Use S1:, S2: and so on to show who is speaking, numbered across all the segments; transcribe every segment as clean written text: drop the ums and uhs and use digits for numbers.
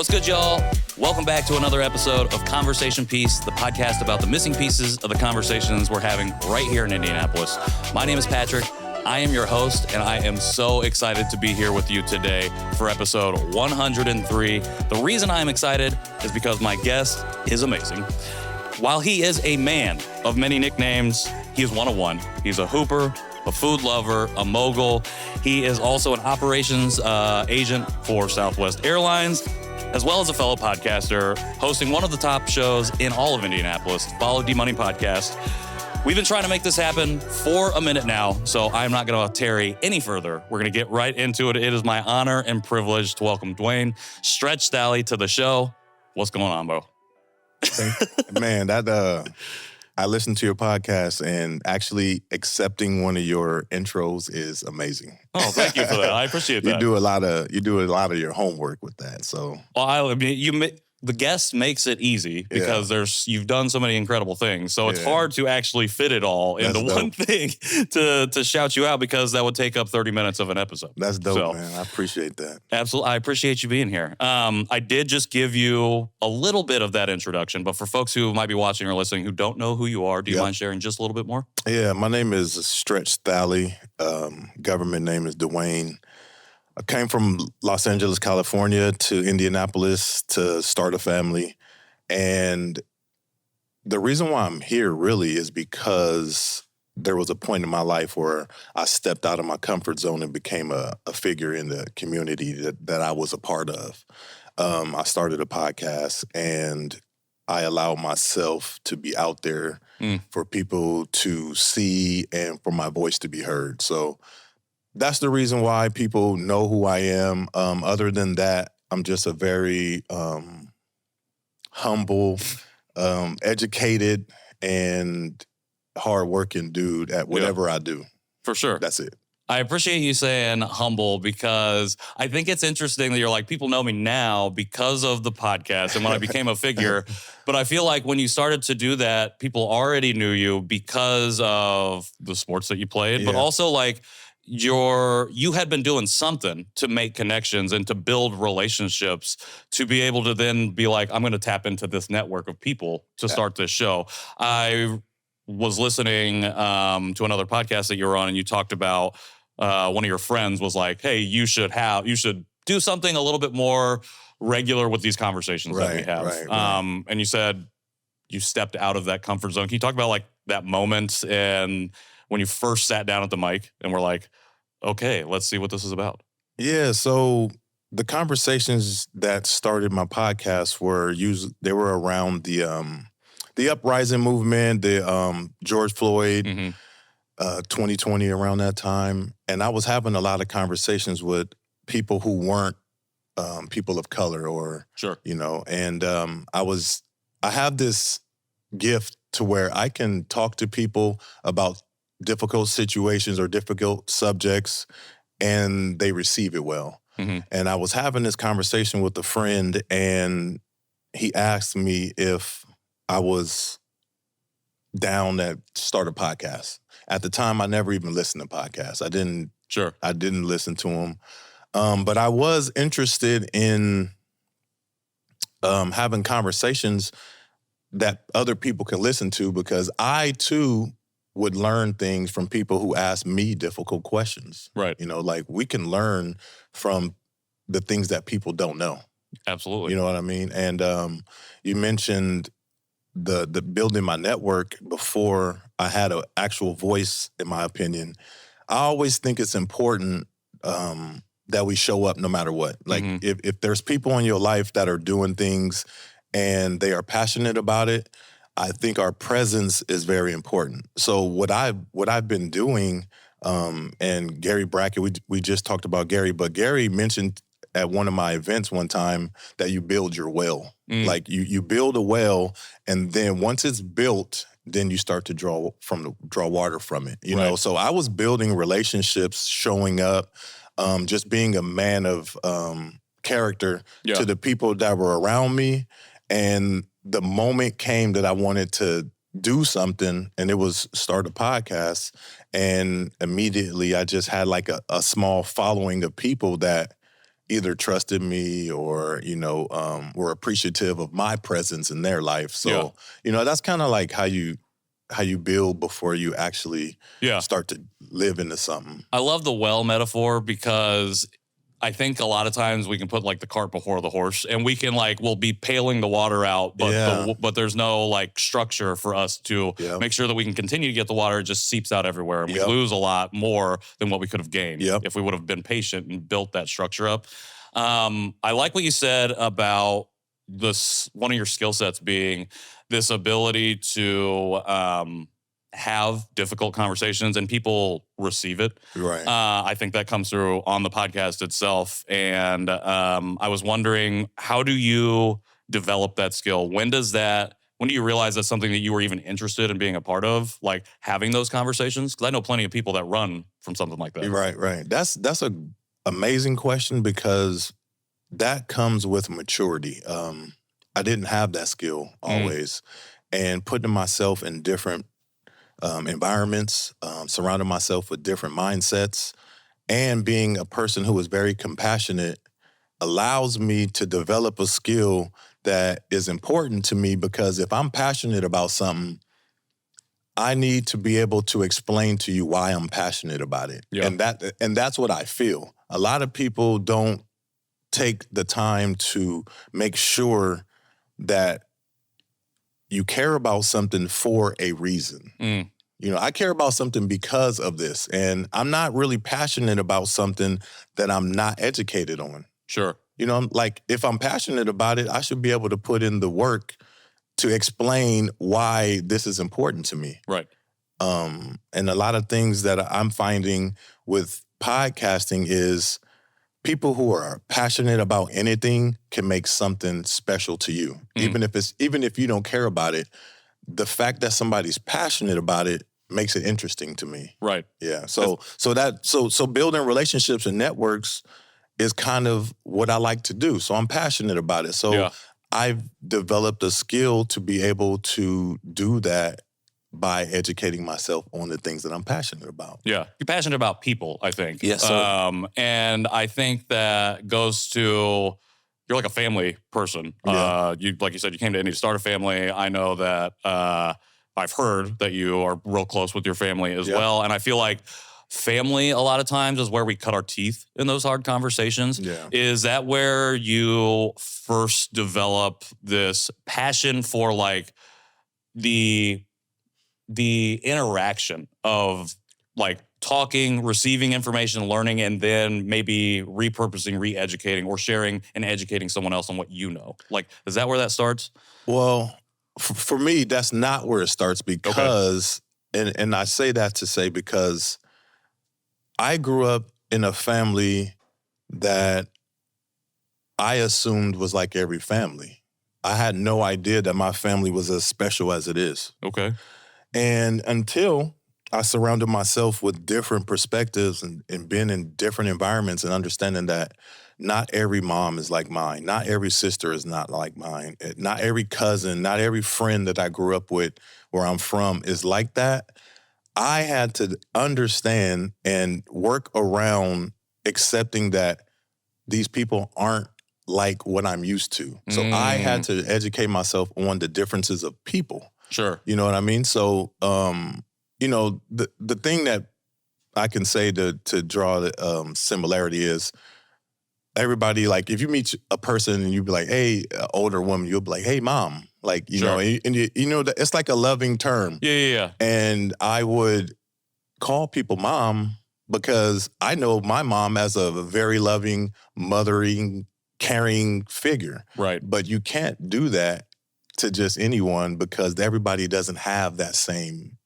S1: What's good, y'all? Welcome back to another episode of Conversation Piece, the podcast about the missing pieces of the conversations we're having right here in Indianapolis. My name is Patrick. I am your host, and I am so excited to be here with you today for episode 103. The reason I'm excited is because my guest is amazing. While he is a man of many nicknames, he is one of one. He's a hooper, a food lover, a mogul. He is also an operations agent for Southwest Airlines, as well as a fellow podcaster, hosting one of the top shows in all of Indianapolis, Follow D-Money Podcast. We've been trying to make this happen for a minute now, so I'm not going to tarry any further. We're going to get right into it. It is my honor and privilege to welcome Duane Thalley to the show. What's going on, bro?
S2: Man, I listened to your podcast, and actually accepting one of your intros is amazing.
S1: Oh, thank you for that. I appreciate that.
S2: You do a lot of your homework with that. So,
S1: well, I mean, the guest makes it easy because you've done so many incredible things. So it's hard to actually fit it all into one thing to shout you out, because that would take up 30 minutes of an episode.
S2: That's dope, man. I appreciate that.
S1: Absolutely. I appreciate you being here. I did just give you a little bit of that introduction, but for folks who might be watching or listening who don't know who you are, do you mind sharing just a little bit more?
S2: Yeah, my name is Thalley. Government name is Duane. I came from Los Angeles, California to Indianapolis to start a family. And the reason why I'm here really is because there was a point in my life where I stepped out of my comfort zone and became a figure in the community that I was a part of. I started a podcast, and I allowed myself to be out there for people to see and for my voice to be heard. So that's the reason why people know who I am. Other than that, I'm just a very humble, educated, and hardworking dude at whatever I do.
S1: For sure.
S2: That's it.
S1: I appreciate you saying humble, because I think it's interesting that you're like, people know me now because of the podcast and when I became a figure. But I feel like when you started to do that, people already knew you because of the sports that you played, but also like you had been doing something to make connections and to build relationships to be able to then be like, I'm going to tap into this network of people to start this show. I was listening to another podcast that you were on, and you talked about one of your friends was like, hey, you should do something a little bit more regular with these conversations that we have. Right. And you said you stepped out of that comfort zone. Can you talk about like that moment and when you first sat down at the mic and were like, okay, let's see what this is about? Yeah,
S2: so the conversations that started my podcast were around the uprising movement, the George Floyd, 2020, around that time. And I was having a lot of conversations with people who weren't people of color and I have this gift to where I can talk to people about difficult situations or difficult subjects, and they receive it well. And I was having this conversation with a friend, and he asked me if I was down to start a podcast. At the time, I never even listened to podcasts. I didn't listen to them. But I was interested in having conversations that other people can listen to, because I, too, would learn things from people who ask me difficult questions.
S1: Right.
S2: Like we can learn from the things that people don't know.
S1: Absolutely.
S2: You know what I mean? And you mentioned the building my network before I had an actual voice, in my opinion. I always think it's important that we show up no matter what. Like if there's people in your life that are doing things and they are passionate about it, I think our presence is very important. So what I've been doing, and Gary Brackett, we just talked about Gary, but Gary mentioned at one of my events one time that you build your well. Like you build a well, and then once it's built, then you start to draw water from it. You know, so I was building relationships, showing up, just being a man of character to the people that were around me. And the moment came that I wanted to do something, and it was start a podcast. And immediately I just had like a small following of people that either trusted me or, were appreciative of my presence in their life. So, that's kind of like how you build before you actually start to live into something.
S1: I love the well metaphor because I think a lot of times we can put like the cart before the horse, and we can we'll be paling the water out, but there's no like structure for us to make sure that we can continue to get the water. It just seeps out everywhere, and we lose a lot more than what we could have gained if we would have been patient and built that structure up. I like what you said about this. One of your skill sets being this ability to have difficult conversations and people receive it.
S2: Right.
S1: I think that comes through on the podcast itself. And I was wondering, how do you develop that skill? When do you realize that's something that you were even interested in being a part of, like having those conversations? Because I know plenty of people that run from something like that.
S2: Right. That's an amazing question because that comes with maturity. I didn't have that skill always. And putting myself in different environments, surrounding myself with different mindsets, and being a person who is very compassionate allows me to develop a skill that is important to me, because if I'm passionate about something, I need to be able to explain to you why I'm passionate about it. Yeah. And that's what I feel. A lot of people don't take the time to make sure that you care about something for a reason. I care about something because of this, and I'm not really passionate about something that I'm not educated on.
S1: Sure.
S2: Like if I'm passionate about it, I should be able to put in the work to explain why this is important to me.
S1: Right.
S2: And a lot of things that I'm finding with podcasting is people who are passionate about anything can make something special to you. Even if you don't care about it, the fact that somebody's passionate about it makes it interesting to me.
S1: Right.
S2: Yeah. So building relationships and networks is kind of what I like to do. So I'm passionate about it. So I've developed a skill to be able to do that by educating myself on the things that I'm passionate about.
S1: Yeah. You're passionate about people, I think.
S2: Yes, sir.
S1: And I think that goes to, you're like a family person.
S2: Yeah.
S1: Like you said, you came to Indy to start a family. I know that I've heard that you are real close with your family as well. And I feel like family a lot of times is where we cut our teeth in those hard conversations.
S2: Yeah.
S1: Is that where you first develop this passion for like the interaction of like talking, receiving information, learning, and then maybe repurposing, re-educating, or sharing and educating someone else on what you know? Like, is that where that starts?
S2: Well, for me, that's not where it starts because, and I say that to say because I grew up in a family that I assumed was like every family. I had no idea that my family was as special as it is.
S1: Okay.
S2: And until I surrounded myself with different perspectives and been in different environments and understanding that not every mom is like mine. Not every sister is not like mine. Not every cousin, not every friend that I grew up with where I'm from is like that. I had to understand and work around accepting that these people aren't like what I'm used to. So I had to educate myself on the differences of people.
S1: Sure.
S2: You know what I mean? So, the thing that I can say to draw the similarity is everybody, like, if you meet a person and you be like, hey, older woman, you'll be like, hey, mom. Like, you know, and you know, it's like a loving term.
S1: Yeah.
S2: And I would call people mom because I know my mom as a very loving, mothering, caring figure.
S1: Right.
S2: But you can't do that to just anyone because everybody doesn't have that same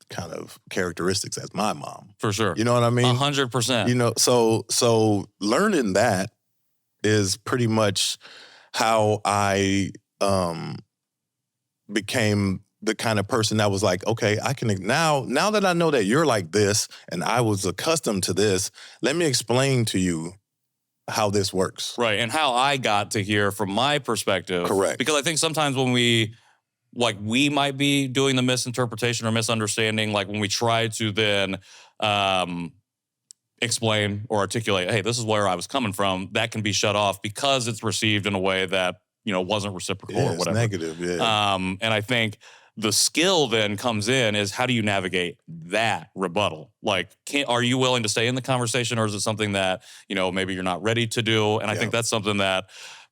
S2: kind of characteristics as my mom.
S1: For sure.
S2: You know what I mean?
S1: 100%.
S2: You know, so learning that is pretty much how I became the kind of person that was like, okay, I can now that I know that you're like this and I was accustomed to this, let me explain to you how this works.
S1: Right. And how I got to hear from my perspective.
S2: Correct.
S1: Because I think sometimes when we might be doing the misinterpretation or misunderstanding, like when we try to then explain or articulate, hey, this is where I was coming from, that can be shut off because it's received in a way that, wasn't reciprocal or whatever.
S2: It's negative, yeah.
S1: And I think the skill then comes in is how do you navigate that rebuttal? Like, are you willing to stay in the conversation, or is it something that, maybe you're not ready to do? And I think that's something that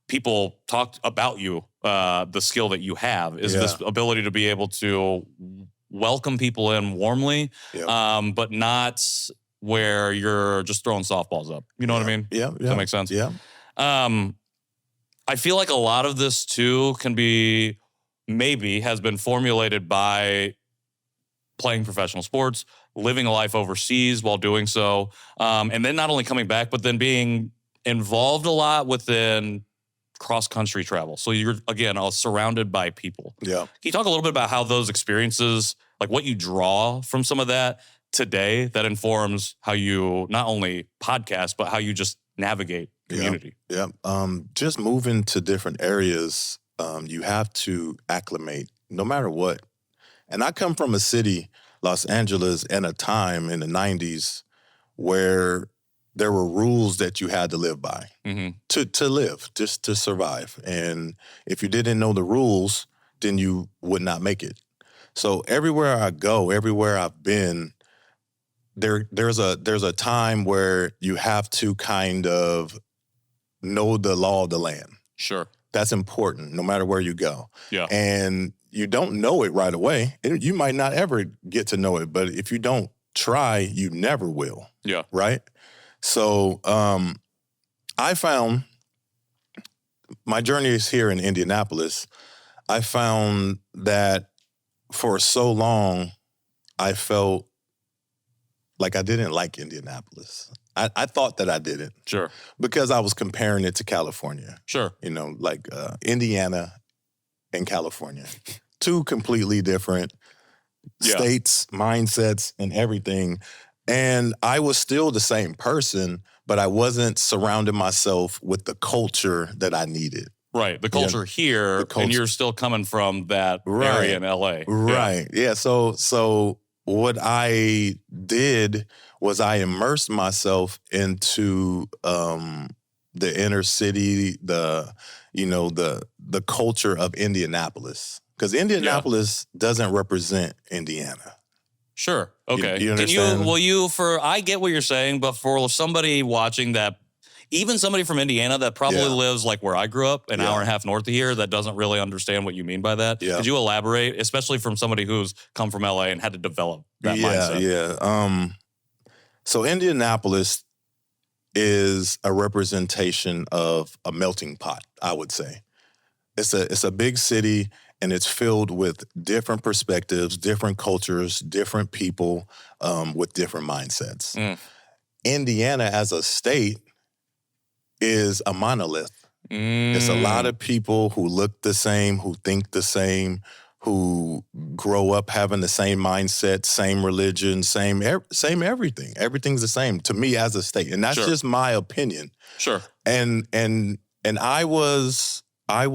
S1: people talked about you, the skill that you have is this ability to be able to welcome people in warmly, but not where you're just throwing softballs up. You know what I mean?
S2: Yeah.
S1: Does that make sense?
S2: Yeah.
S1: I feel like a lot of this too has been formulated by playing professional sports, living a life overseas while doing so, and then not only coming back, but then being involved a lot within cross-country travel. So you're, again, all surrounded by people.
S2: Yeah.
S1: Can you talk a little bit about how those experiences, like what you draw from some of that today that informs how you not only podcast, but how you just navigate community?
S2: Yeah. Just moving to different areas, you have to acclimate no matter what. And I come from a city, Los Angeles, in a time in the 90s where there were rules that you had to live by to live, just to survive. And if you didn't know the rules, then you would not make it. So everywhere I go, everywhere I've been, there's a time where you have to kind of know the law of the land.
S1: Sure.
S2: That's important no matter where you go.
S1: Yeah.
S2: And you don't know it right away. You might not ever get to know it, but if you don't try, you never will.
S1: Yeah.
S2: Right? So I found my journey is here in Indianapolis. I found that for so long, I felt like I didn't like Indianapolis. I thought that I didn't.
S1: Sure.
S2: Because I was comparing it to California.
S1: Sure.
S2: Like Indiana and California. Two completely different states, mindsets, and everything. And I was still the same person, but I wasn't surrounding myself with the culture that I needed.
S1: Right. The culture here, and you're still coming from that area in LA.
S2: Right. Yeah. So what I did was I immersed myself into the inner city, the culture of Indianapolis. Because Indianapolis doesn't represent Indiana.
S1: Sure. Okay.
S2: You understand?
S1: I get what you're saying, but for somebody watching that, even somebody from Indiana that probably lives like where I grew up, an hour and a half north of here, that doesn't really understand what you mean by that. Yeah. Could you elaborate, especially from somebody who's come from LA and had to develop that mindset?
S2: Yeah. So Indianapolis is a representation of a melting pot, I would say. It's a big city, and it's filled with different perspectives, different cultures, different people with different mindsets. Indiana as a state is a monolith. It's a lot of people who look the same, who think the same, who grow up having the same mindset, same religion, same everything. Everything's the same to me as a state, and that's just my opinion.
S1: Sure.
S2: And I was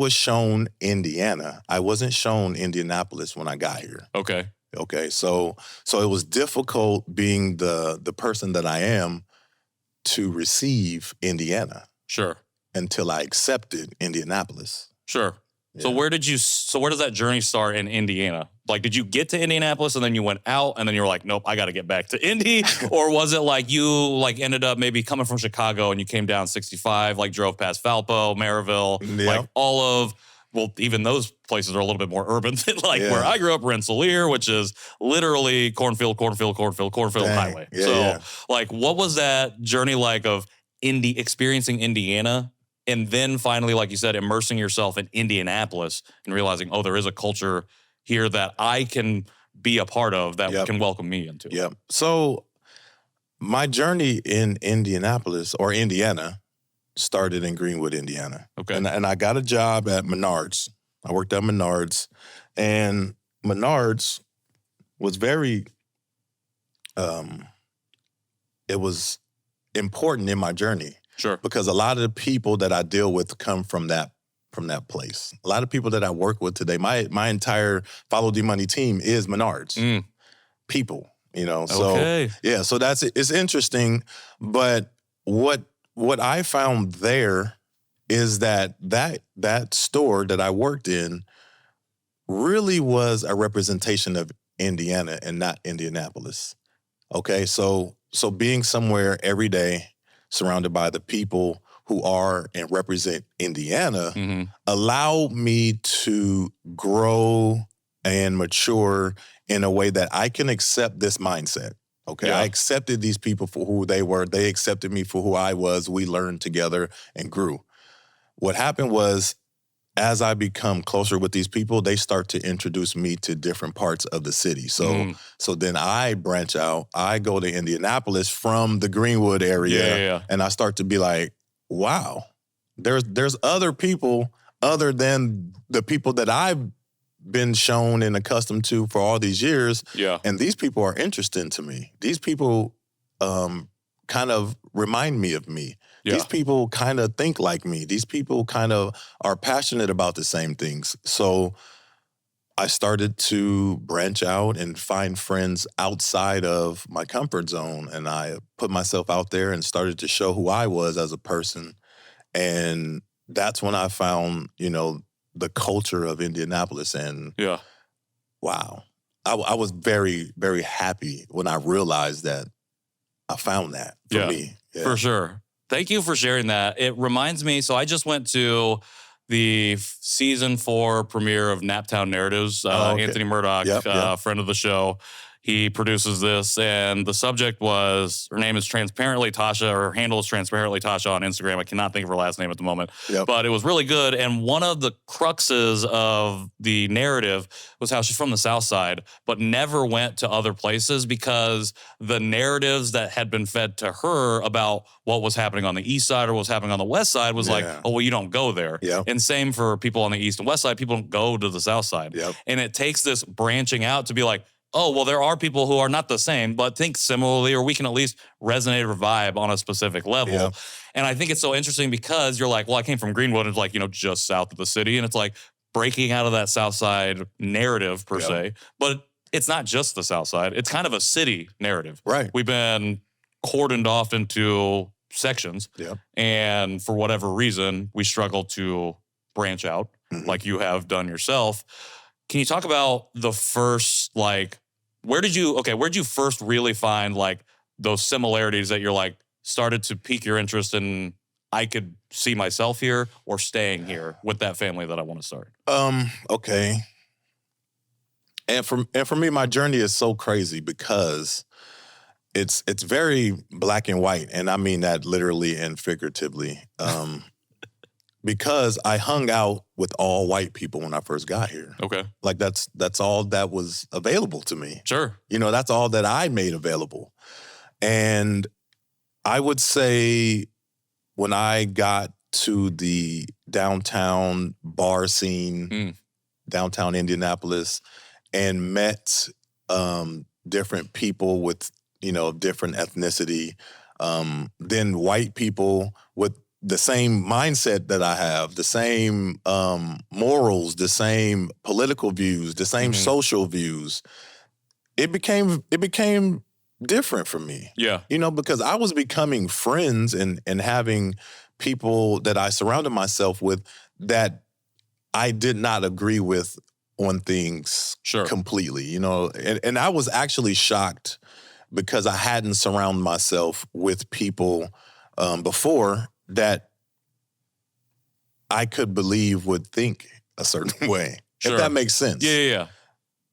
S2: shown Indiana. I wasn't shown Indianapolis when I got here. Okay. So it was difficult being the person that I am to receive Indiana.
S1: Sure.
S2: Until I accepted Indianapolis.
S1: Sure. Yeah. So where does that journey start in Indiana? Like, did you get to Indianapolis and then you went out and then you were like, nope, I got to get back to Indy? Or was it like you ended up maybe coming from Chicago and you came down 65, like drove past Valpo, Maryville, like all of, even those places are a little bit more urban than where I grew up, Rensselaer, which is literally cornfield highway. What was that journey like of experiencing Indiana? And then finally, like you said, immersing yourself in Indianapolis and realizing, there is a culture here that I can be a part of that can welcome me into.
S2: Yeah. So my journey in Indianapolis or Indiana started in Greenwood, Indiana. Okay. And I got a job at Menards. I worked at Menards. And Menards was very, it was important in my journey.
S1: Sure.
S2: Because a lot of the people that I deal with come from that place. A lot of people that I work with today, my entire Follow D Money team is Menards. People, So
S1: Okay.
S2: yeah, so it's interesting. But what I found there is that store that I worked in really was a representation of Indiana and not Indianapolis. Okay, so being somewhere every day, surrounded by the people who are and represent Indiana,
S1: Mm-hmm.
S2: allow me to grow and mature in a way that I can accept this mindset. Okay,
S1: Yeah.
S2: I accepted these people for who they were. They accepted me for who I was. We learned together and grew. What happened was, as I become closer with these people, they start to introduce me to different parts of the city. So then I branch out. I go to Indianapolis from the Greenwood area,
S1: Yeah.
S2: and I start to be like, wow, there's other people other than the people that I've been shown and accustomed to for all these years.
S1: Yeah.
S2: And these people are interesting to me. These people kind of remind me of me.
S1: Yeah.
S2: These people kind of think like me. These people kind of are passionate about the same things. So I started to branch out and find friends outside of my comfort zone. And I put myself out there and started to show who I was as a person. And that's when I found, the culture of Indianapolis. And
S1: Yeah.
S2: wow, I was very, very happy when I realized that I found that for me. Yeah.
S1: For sure. Thank you for sharing that. It reminds me, so I just went to the season 4 premiere of Naptown Narratives.
S2: Okay.
S1: Anthony Murdoch,
S2: Yep.
S1: friend of the show, he produces this, and the subject was, her name is Transparently Tasha, her handle is Transparently Tasha on Instagram. I cannot think of her last name at the moment, but it was really good. And one of the cruxes of the narrative was how she's from the South Side, but never went to other places because the narratives that had been fed to her about what was happening on the East Side or what was happening on the West Side was like, oh, well, you don't go there.
S2: Yep.
S1: And same for people on the East and West Side, people don't go to the South Side.
S2: Yep.
S1: And it takes this branching out to be like, oh, well, there are people who are not the same, but think similarly, or we can at least resonate or vibe on a specific level.
S2: Yeah.
S1: And I think it's so interesting because you're like, well, I came from Greenwood, and it's like, just south of the city. And it's like breaking out of that South Side narrative per se. But it's not just the South Side. It's kind of a city narrative.
S2: Right.
S1: We've been cordoned off into sections.
S2: Yep.
S1: And for whatever reason, we struggle to branch out like you have done yourself. Can you talk about the first, where did you first really find those similarities that you're started to pique your interest in, I could see myself here or staying here with that family that I want to start?
S2: Okay. And for me, my journey is so crazy because it's very black and white. And I mean that literally and figuratively. Because I hung out with all white people when I first got here.
S1: Okay.
S2: That's all that was available to me.
S1: Sure.
S2: That's all that I made available. And I would say when I got to the downtown bar scene, downtown Indianapolis, and met different people with, different ethnicity, then white people with the same mindset that I have, the same morals, the same political views, the same social views. It became different for me.
S1: Yeah.
S2: Because I was becoming friends and having people that I surrounded myself with that I did not agree with on things completely, and I was actually shocked because I hadn't surrounded myself with people before that I could believe would think a certain way, if that makes sense.
S1: Yeah.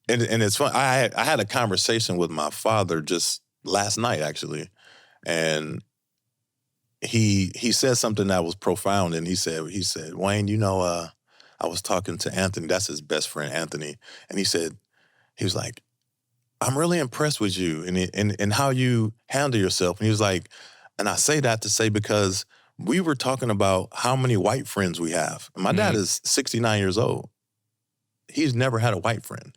S2: And it's fun. I had a conversation with my father just last night, actually, and he said something that was profound. And he said, Wayne, I was talking to Anthony. That's his best friend, Anthony, and he was like, I'm really impressed with you and how you handle yourself. And he was like, and I say that to say because we were talking about how many white friends we have. And my dad is 69 years old. He's never had a white friend.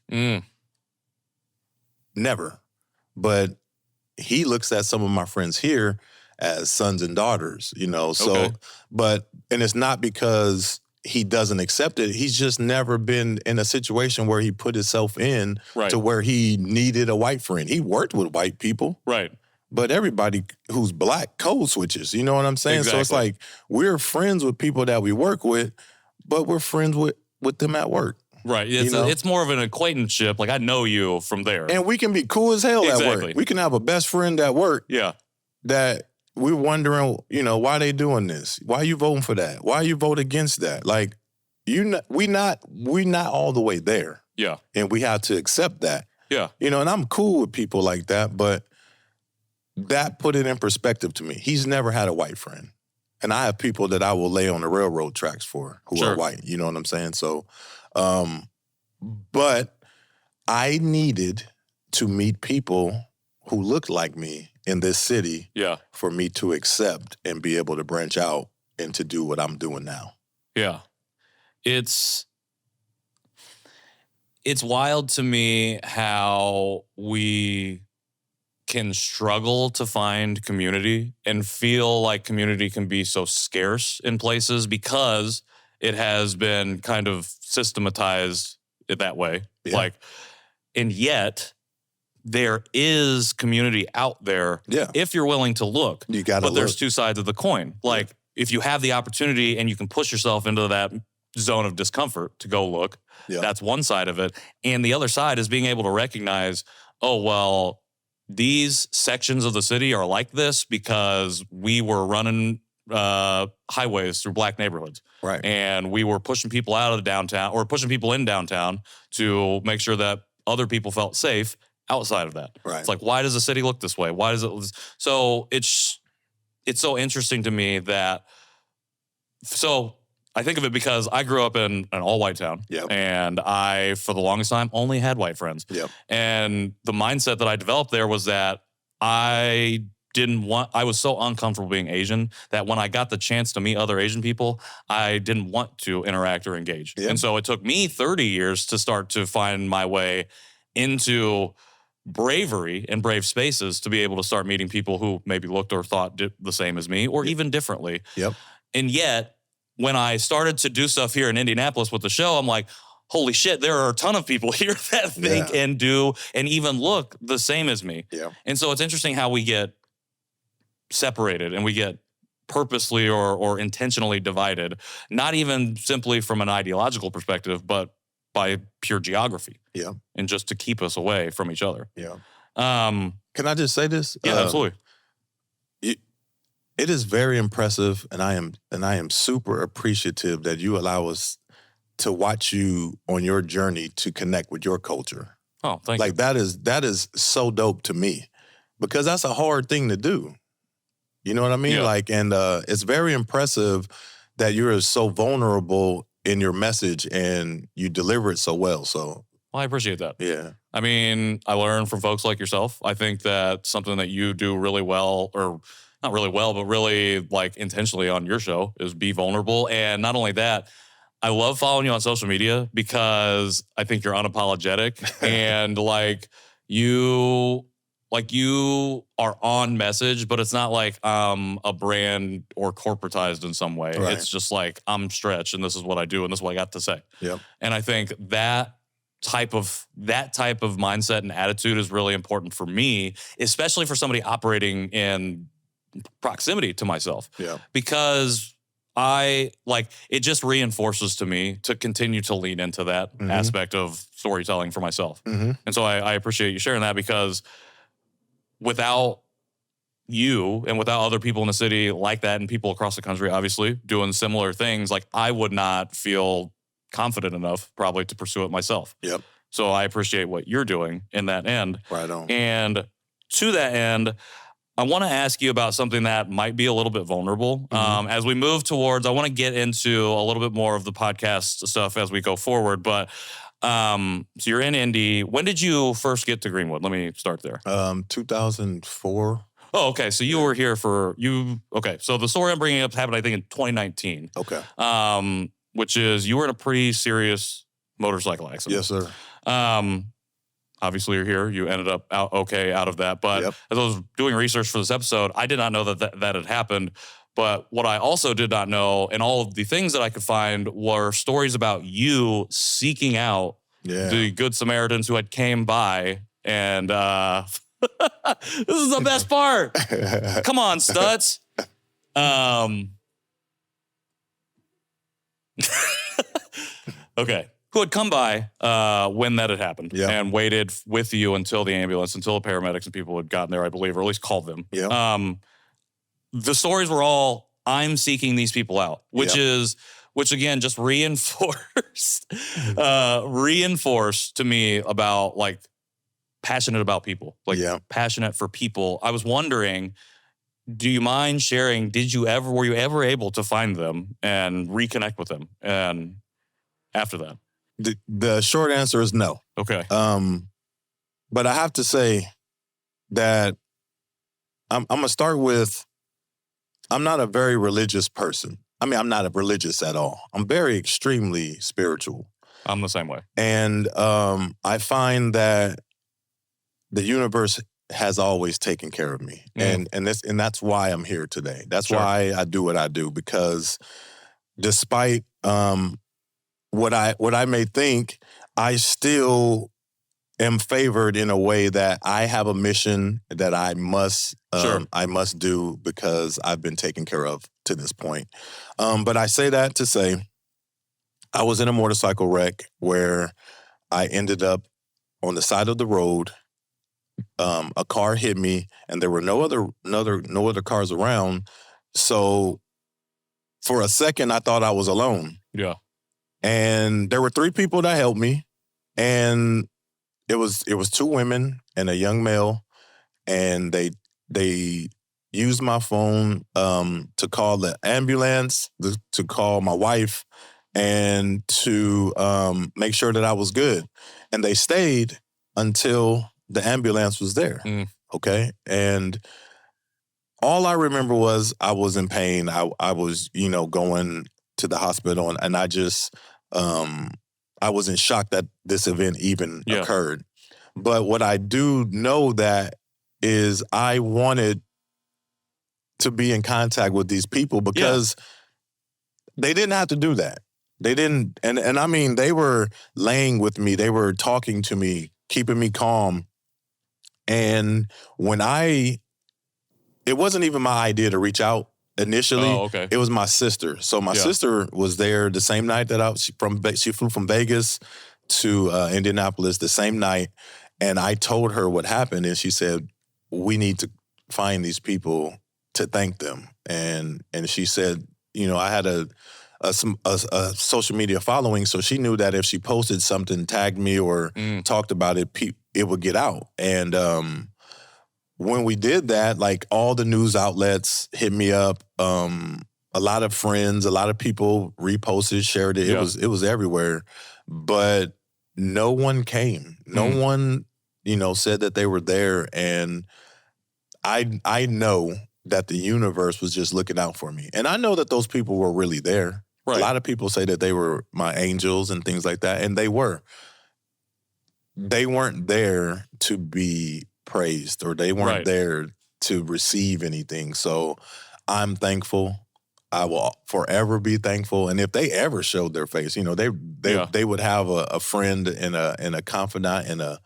S2: Never. But he looks at some of my friends here as sons and daughters, so, and it's not because he doesn't accept it. He's just never been in a situation where he put himself in
S1: Right.
S2: to where he needed a white friend. He worked with white people.
S1: Right.
S2: But everybody who's black code switches. You know what I'm saying?
S1: Exactly.
S2: So it's like we're friends with people that we work with, but we're friends with them at work.
S1: Right. It's more of an acquaintanceship. Like, I know you from there.
S2: And we can be cool as hell at
S1: Exactly.
S2: work. We can have a best friend at work
S1: Yeah.
S2: that we're wondering, why they doing this? Why you voting for that? Why you vote against that? Like, we not all the way there.
S1: Yeah.
S2: And we have to accept that.
S1: Yeah.
S2: And I'm cool with people like that, but that put it in perspective to me. He's never had a white friend. And I have people that I will lay on the railroad tracks for who
S1: Sure.
S2: are white. You know what I'm saying? So, but I needed to meet people who looked like me in this city for me to accept and be able to branch out and to do what I'm doing now.
S1: Yeah. It's wild to me how we can struggle to find community and feel like community can be so scarce in places because it has been kind of systematized that way.
S2: Yeah.
S1: And yet there is community out there if you're willing to look.
S2: You got to
S1: But there's two sides of the coin. Like, if you have the opportunity and you can push yourself into that zone of discomfort to go look, that's one side of it. And the other side is being able to recognize, oh, well, these sections of the city are like this because we were running highways through black neighborhoods.
S2: Right.
S1: And we were pushing people out of the downtown or pushing people in downtown to make sure that other people felt safe outside of that.
S2: Right.
S1: It's like, why does the city look this way? Why does it? So it's so interesting to me that, so I think of it because I grew up in an all-white town.
S2: Yep.
S1: And I, for the longest time, only had white friends.
S2: Yep.
S1: And the mindset that I developed there was that I was so uncomfortable being Asian that when I got the chance to meet other Asian people, I didn't want to interact or engage.
S2: Yep.
S1: And so it took me 30 years to start to find my way into bravery and brave spaces to be able to start meeting people who maybe looked or thought the same as me or even differently.
S2: Yep.
S1: And yet, when I started to do stuff here in Indianapolis with the show, I'm like, holy shit, there are a ton of people here that think and do and even look the same as me.
S2: Yeah.
S1: And so it's interesting how we get separated and we get purposely or intentionally divided, not even simply from an ideological perspective, but by pure geography.
S2: Yeah. And
S1: just to keep us away from each other.
S2: Yeah. Can I just say this?
S1: Yeah, absolutely.
S2: It is very impressive, and I am super appreciative that you allow us to watch you on your journey to connect with your culture.
S1: Oh, thank you.
S2: Like, that is so dope to me because that's a hard thing to do. You know what I mean?
S1: Yeah.
S2: Like, and it's very impressive that you're so vulnerable in your message and you deliver it so well. So,
S1: well, I appreciate that.
S2: Yeah.
S1: I mean, I learn from folks like yourself. I think that something that you do really well, or not really well, but really like intentionally on your show, is be vulnerable. And not only that, I love following you on social media because I think you're unapologetic and you are on message, but it's not like a brand or corporatized in some way.
S2: Right.
S1: It's just like, I'm Stretch and this is what I do and this is what I got to say.
S2: Yep.
S1: And I think that type of mindset and attitude is really important for me, especially for somebody operating in proximity to myself.
S2: Yeah.
S1: Because it just reinforces to me to continue to lean into that aspect of storytelling for myself.
S2: Mm-hmm.
S1: And so I appreciate you sharing that because without you and without other people in the city like that and people across the country, obviously, doing similar things, like I would not feel confident enough probably to pursue it myself.
S2: Yep.
S1: So I appreciate what you're doing in that end.
S2: Right on.
S1: And to that end, I want to ask you about something that might be a little bit vulnerable. As we move towards, I want to get into a little bit more of the podcast stuff as we go forward. But so you're in Indy. When did you first get to Greenwood? Let me start there.
S2: 2004.
S1: Oh, okay. So you were here okay. So the story I'm bringing up happened, I think, in 2019.
S2: Okay.
S1: Which is you were in a pretty serious motorcycle accident.
S2: Yes, sir.
S1: Obviously, you're here. You ended up out of that. But as I was doing research for this episode, I did not know that had happened. But what I also did not know, and all of the things that I could find, were stories about you seeking out the Good Samaritans who had came by. And this is the best part. Come on, Stutz. Okay. Who had come by when that had happened and waited with you until the ambulance, until the paramedics and people had gotten there, I believe, or at least called them. The stories were all, I'm seeking these people out, which again, just reinforced to me about like passionate about people, like passionate for people. I was wondering, do you mind sharing, were you ever able to find them and reconnect with them? And after that?
S2: The short answer is no.
S1: Okay.
S2: But I have to say that I'm going to start with, I'm not a very religious person. I mean, I'm not religious at all. I'm very extremely spiritual.
S1: I'm the same way.
S2: And I find that the universe has always taken care of me. And that's why I'm here today. That's why I do what I do, because despite what I may think, I still am favored in a way that I have a mission that I must do because I've been taken care of to this point. But I say that to say, I was in a motorcycle wreck where I ended up on the side of the road. A car hit me, and there were no other cars around. So for a second, I thought I was alone.
S1: Yeah.
S2: And there were 3 people that helped me, and it was 2 women and a young male, and they used my phone to call the ambulance, to call my wife, and to make sure that I was good. And they stayed until the ambulance was there. Okay, and all I remember was I was in pain. I was going to the hospital, and I just I was in shock that this event even occurred. But what I do know that is I wanted to be in contact with these people because they didn't have to do that. They didn't, and I mean, they were laying with me. They were talking to me, keeping me calm. And when it wasn't even my idea to reach out initially.
S1: Oh, okay.
S2: It was my sister. So my sister was there the same night that she flew from Vegas to Indianapolis the same night. And I told her what happened, and she said, we need to find these people to thank them. And she said, I had a social media following, so she knew that if she posted something, tagged me, or talked about it, it would get out. And when we did that, like, all the news outlets hit me up. A lot of friends, a lot of people reposted, shared it. Yeah. It was everywhere, but no one came. No one, said that they were there. And I know that the universe was just looking out for me. And I know that those people were really there. Right. A lot of people say that they were my angels and things like that, and they were. They weren't there to be praised, or they weren't there to receive anything. So I'm thankful. I will forever be thankful. And if they ever showed their face, they would have a friend and a confidant and a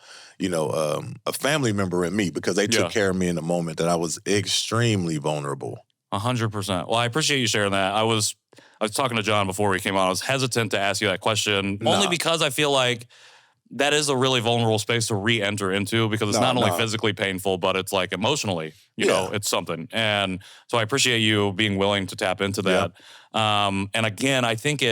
S2: family member in me, because they took care of me in a moment that I was extremely vulnerable.
S1: 100%. Well, I appreciate you sharing that. I was talking to John before we came on. I was hesitant to ask you that question, only because I feel like that is a really vulnerable space to re-enter into, because it's not only physically painful, but it's like emotionally, it's something. And so I appreciate you being willing to tap into that. And again, I think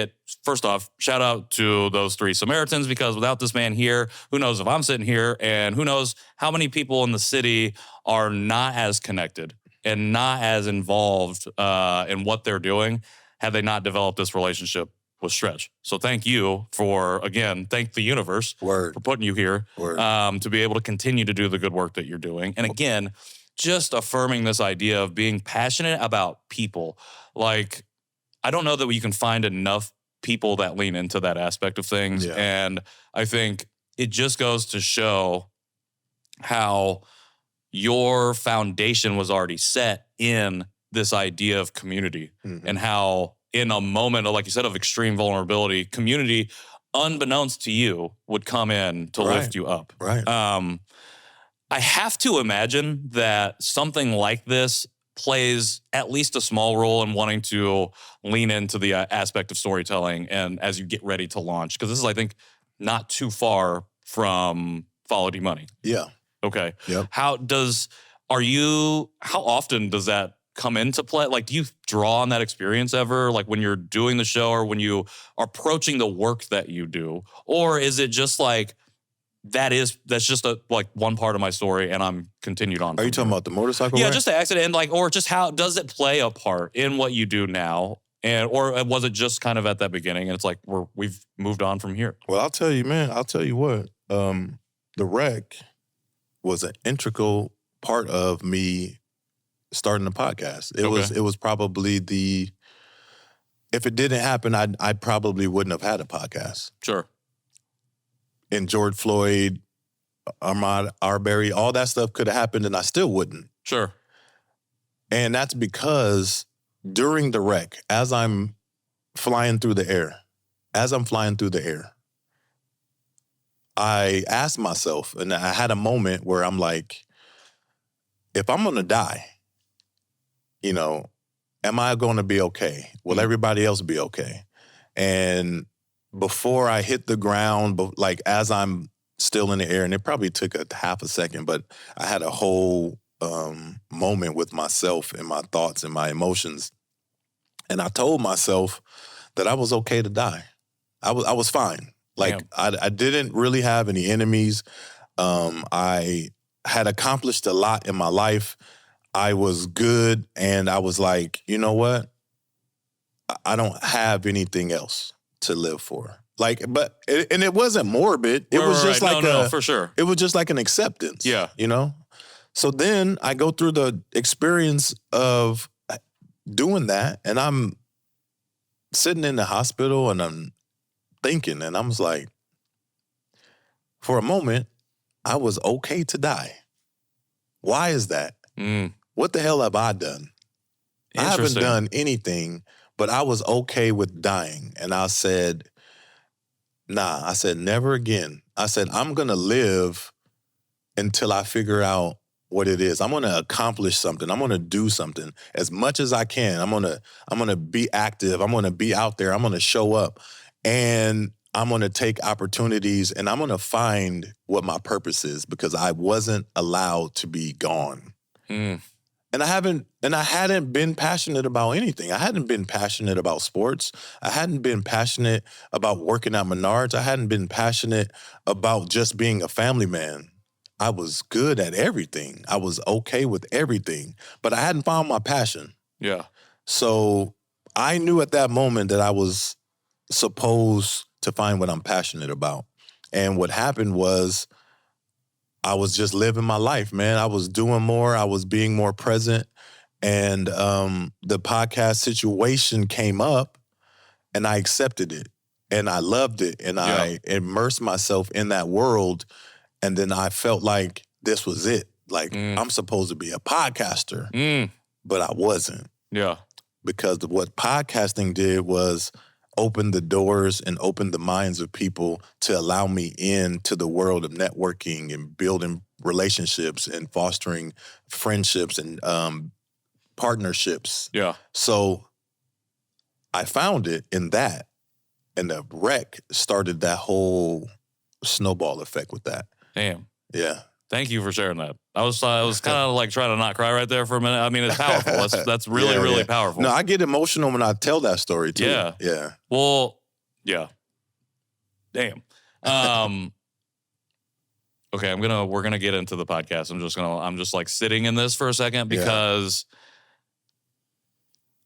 S1: first off, shout out to those 3 Samaritans, because without this man here, who knows if I'm sitting here, and who knows how many people in the city are not as connected and not as involved in what they're doing had they not developed this relationship with Stretch. So thank you thank the universe for putting you here to be able to continue to do the good work that you're doing. And again, just affirming this idea of being passionate about people. Like, I don't know that you can find enough people that lean into that aspect of things. Yeah. And I think it just goes to show how your foundation was already set in this idea of community
S2: Mhm.
S1: and how in a moment of, like you said, of extreme vulnerability, community, unbeknownst to you, would come in to
S2: Right.
S1: lift you up.
S2: Right.
S1: I have to imagine that something like this plays at least a small role in wanting to lean into the aspect of storytelling and as you get ready to launch. Because this is, I think, not too far from Follow D Money.
S2: Yeah.
S1: Okay.
S2: Yep.
S1: How often does that come into play? Like, do you draw on that experience ever? Like when you're doing the show or when you are approaching the work that you do? Or is it just like, that's just one part of my story and I'm continued on.
S2: Are you talking about the motorcycle?
S1: Yeah,
S2: wreck?
S1: just the accident and or just how does it play a part in what you do now? Or was it just kind of at that beginning and it's like we've moved on from here?
S2: Well, I'll tell you, man, what. The wreck was an integral part of me starting the podcast. It was probably if it didn't happen, I probably wouldn't have had a podcast.
S1: Sure.
S2: And George Floyd, Ahmaud Arbery, all that stuff could have happened and I still wouldn't.
S1: Sure.
S2: And that's because during the wreck, as I'm flying through the air, I asked myself, and I had a moment where I'm like, if I'm going to die, am I going to be okay? Will everybody else be okay? And before I hit the ground, like as I'm still in the air, and it probably took a half a second, but I had a whole moment with myself and my thoughts and my emotions. And I told myself that I was okay to die. I was fine. Like I didn't really have any enemies. I had accomplished a lot in my life. I was good. And I was like, you know what? I don't have anything else to live for. Like, and it wasn't morbid. It was just like
S1: no, for sure.
S2: It was just like an acceptance.
S1: Yeah.
S2: So then I go through the experience of doing that, and I'm sitting in the hospital and I'm thinking, and I was like, for a moment, I was okay to die. Why is that? What the hell have I done? I haven't done anything, but I was okay with dying. And I said, nah, I said, never again. I said, I'm going to live until I figure out what it is. I'm going to accomplish something. I'm going to do something as much as I can. I'm going to be active. I'm going to be out there. I'm going to show up, and I'm going to take opportunities, and I'm going to find what my purpose is, because I wasn't allowed to be gone. And I hadn't been passionate about anything. I hadn't been passionate about sports. I hadn't been passionate about working at Menards. I hadn't been passionate about just being a family man. I was good at everything. I was okay with everything, but I hadn't found my passion.
S1: Yeah.
S2: So I knew at that moment that I was supposed to find what I'm passionate about. And what happened was I was just living my life, man. I was doing more. I was being more present. And the podcast situation came up, and I accepted it, and I loved it, and I immersed myself in that world. And then I felt like this was it. Like, I'm supposed to be a podcaster, but I wasn't.
S1: Yeah.
S2: Because what podcasting did was open the doors and open the minds of people to allow me into the world of networking and building relationships and fostering friendships and partnerships.
S1: Yeah.
S2: So I found it in that, and the wreck started that whole snowball effect with that.
S1: Damn.
S2: Yeah.
S1: Thank you for sharing that. I was kind of like trying to not cry right there for a minute. I mean, it's powerful. That's really, really powerful.
S2: No, I get emotional when I tell that story too.
S1: Yeah.
S2: Yeah.
S1: Well, yeah. Damn. Okay, we're gonna get into the podcast. I'm just like sitting in this for a second because